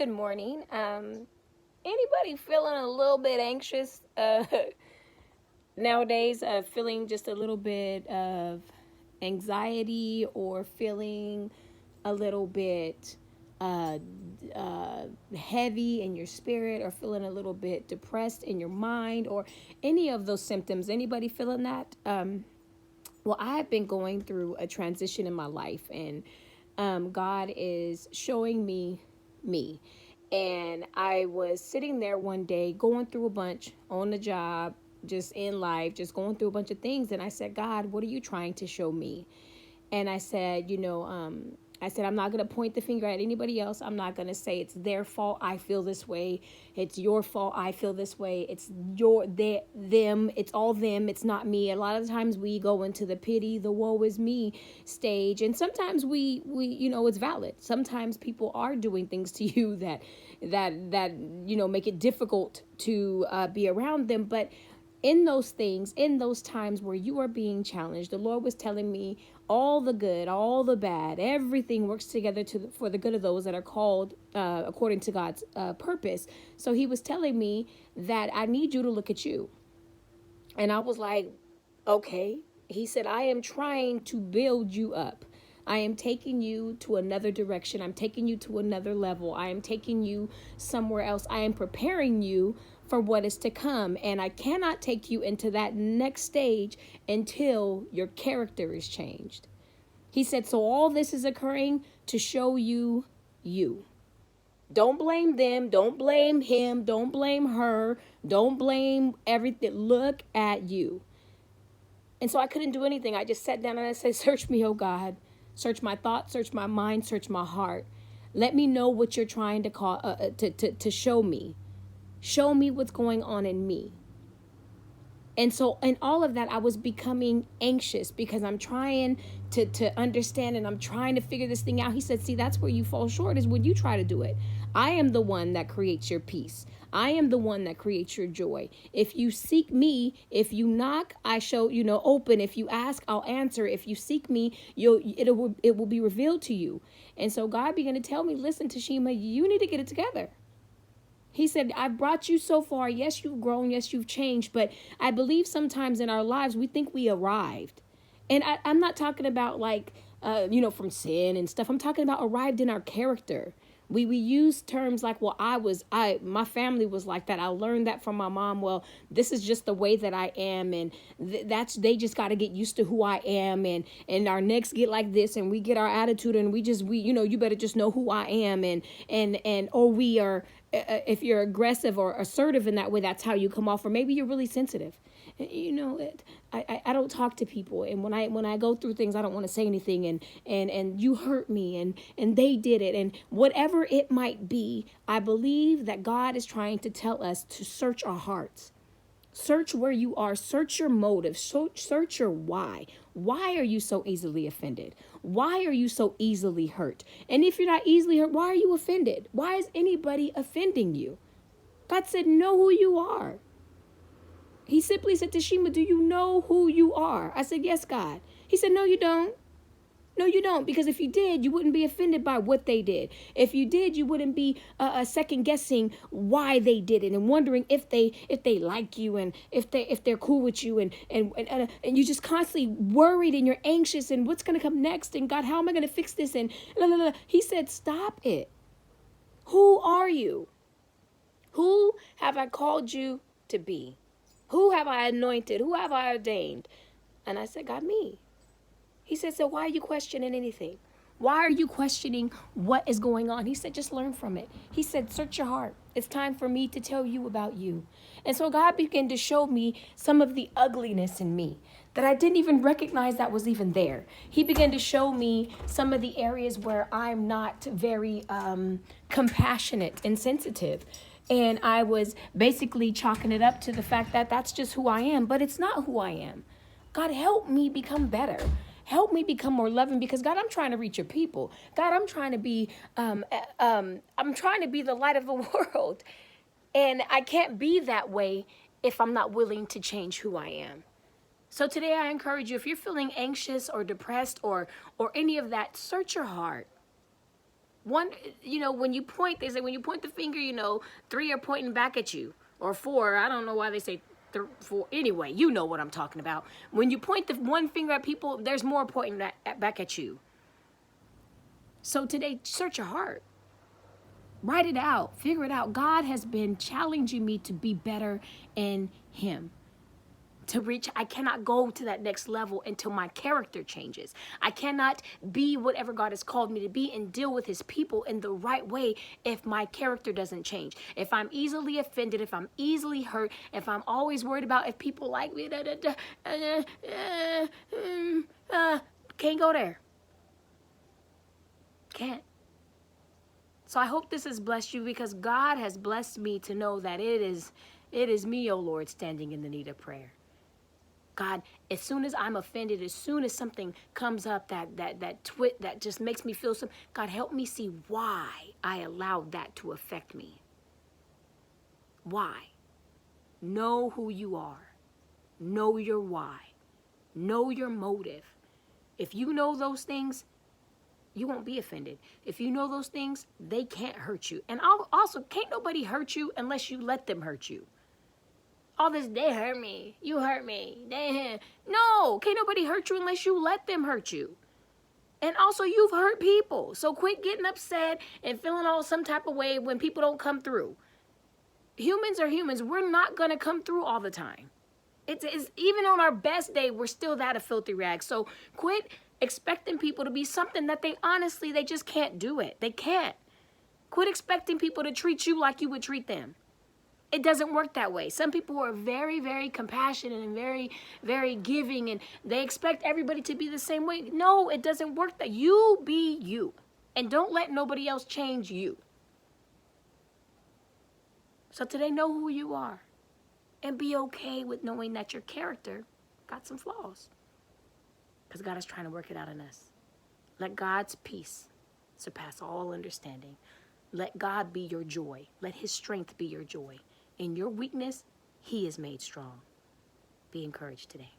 good morning. Anybody feeling a little bit anxious nowadays? Feeling just a little bit of anxiety or feeling a little bit uh, heavy in your spirit or feeling a little bit depressed in your mind or any of those symptoms? Anybody feeling that? Well, I've been going through a transition in my life, and God is showing me. And I was sitting there one day going through a bunch on the job, just in life, just going through a bunch of things. And I said, God, what are you trying to show me? And I said, I said, I'm not going to point the finger at anybody else. I'm not going to say it's their fault I feel this way. It's your fault I feel this way. It's them. It's all them. It's not me. A lot of times we go into the pity, the woe is me stage. And sometimes we it's valid. Sometimes people are doing things to you that make it difficult to be around them. But in those things, in those times where you are being challenged, the Lord was telling me all the good, all the bad, everything works together for the good of those that are called according to God's purpose. So he was telling me that I need you to look at you. And I was like, okay. He said, I am trying to build you up. I am taking you to another direction. I'm taking you to another level. I am taking you somewhere else. I am preparing you for what is to come. And I cannot take you into that next stage until your character is changed. He said, so all this is occurring to show you you. Don't blame them. Don't blame him. Don't blame her. Don't blame everything. Look at you. And so I couldn't do anything. I just sat down and I said, search me, oh God. Search my thoughts, search my mind, search my heart. Let me know what you're trying to to show me. Show me what's going on in me. And so in all of that, I was becoming anxious because I'm trying to understand and I'm trying to figure this thing out. He said, see, that's where you fall short is when you try to do it. I am the one that creates your peace. I am the one that creates your joy. If you seek me, if you knock, I show, open. If you ask, I'll answer. If you seek me, it will be revealed to you. And so God began to tell me, listen, Tashima, you need to get it together. He said, I brought you so far. Yes, you've grown. Yes, you've changed. But I believe sometimes in our lives, we think we arrived. And I'm not talking about from sin and stuff. I'm talking about arrived in our character. We use terms like, well, my family was like that. I learned that from my mom. Well, this is just the way that I am. And they just got to get used to who I am. And our necks get like this and we get our attitude and you better just know who I am. Or we are, if you're aggressive or assertive in that way, that's how you come off. Or maybe you're really sensitive. I don't talk to people, and when I go through things, I don't want to say anything, and you hurt me, and they did it, and whatever it might be, I believe that God is trying to tell us to search our hearts. Search where you are. Search your motive. Search your why. Why are you so easily offended? Why are you so easily hurt? And if you're not easily hurt, why are you offended? Why is anybody offending you? God said, know who you are. He simply said, Tashima, do you know who you are? I said, yes, God. He said, no, you don't. No, you don't. Because if you did, you wouldn't be offended by what they did. If you did, you wouldn't be second guessing why they did it and wondering if they like you and if they're cool with you and you're just constantly worried and you're anxious and what's going to come next and God, how am I going to fix this? And blah, blah, blah. He said, stop it. Who are you? Who have I called you to be? Who have I anointed? Who have I ordained? And I said, God, me. He said, so why are you questioning anything? Why are you questioning what is going on? He said, just learn from it. He said, search your heart. It's time for me to tell you about you. And so God began to show me some of the ugliness in me that I didn't even recognize that was even there. He began to show me some of the areas where I'm not very compassionate and sensitive. And I was basically chalking it up to the fact that that's just who I am, but it's not who I am. God, help me become better. Help me become more loving because God, I'm trying to reach your people. God, I'm trying to be, I'm trying to be the light of the world. And I can't be that way if I'm not willing to change who I am. So today I encourage you, if you're feeling anxious or depressed or any of that, search your heart. One, when you point, they say when you point the finger, 3 are pointing back at you, or 4. I don't know why they say 4. Anyway, you know what I'm talking about. When you point the one finger at people, there's more pointing back at you. So today, search your heart. Write it out. Figure it out. God has been challenging me to be better in Him. I cannot go to that next level until my character changes. I cannot be whatever God has called me to be and deal with His people in the right way if my character doesn't change. If I'm easily offended, if I'm easily hurt, if I'm always worried about if people like me, can't go there. Can't. So I hope this has blessed you, because God has blessed me to know that it is me, oh Lord, standing in the need of prayer. God, as soon as I'm offended, as soon as something comes up that just makes me feel something, God, help me see why I allowed that to affect me. Why? Know who you are. Know your why. Know your motive. If you know those things, you won't be offended. If you know those things, they can't hurt you. And also, can't nobody hurt you unless you let them hurt you. All this, they hurt me, you hurt me, no, can't nobody hurt you unless you let them hurt you. And also, you've hurt people, so quit getting upset and feeling all some type of way when people don't come through. Humans are humans. We're not going to come through all the time. It's even on our best day, we're still that a filthy rag. So quit expecting people to be something that they just can't do it. They can't. Quit expecting people to treat you like you would treat them. It doesn't work that way. Some people are very, very compassionate and very, very giving, and they expect everybody to be the same way. No, it doesn't work that. You be you, and don't let nobody else change you. So today, know who you are, and be okay with knowing that your character got some flaws, because God is trying to work it out in us. Let God's peace surpass all understanding. Let God be your joy. Let His strength be your joy. In your weakness, He is made strong. Be encouraged today.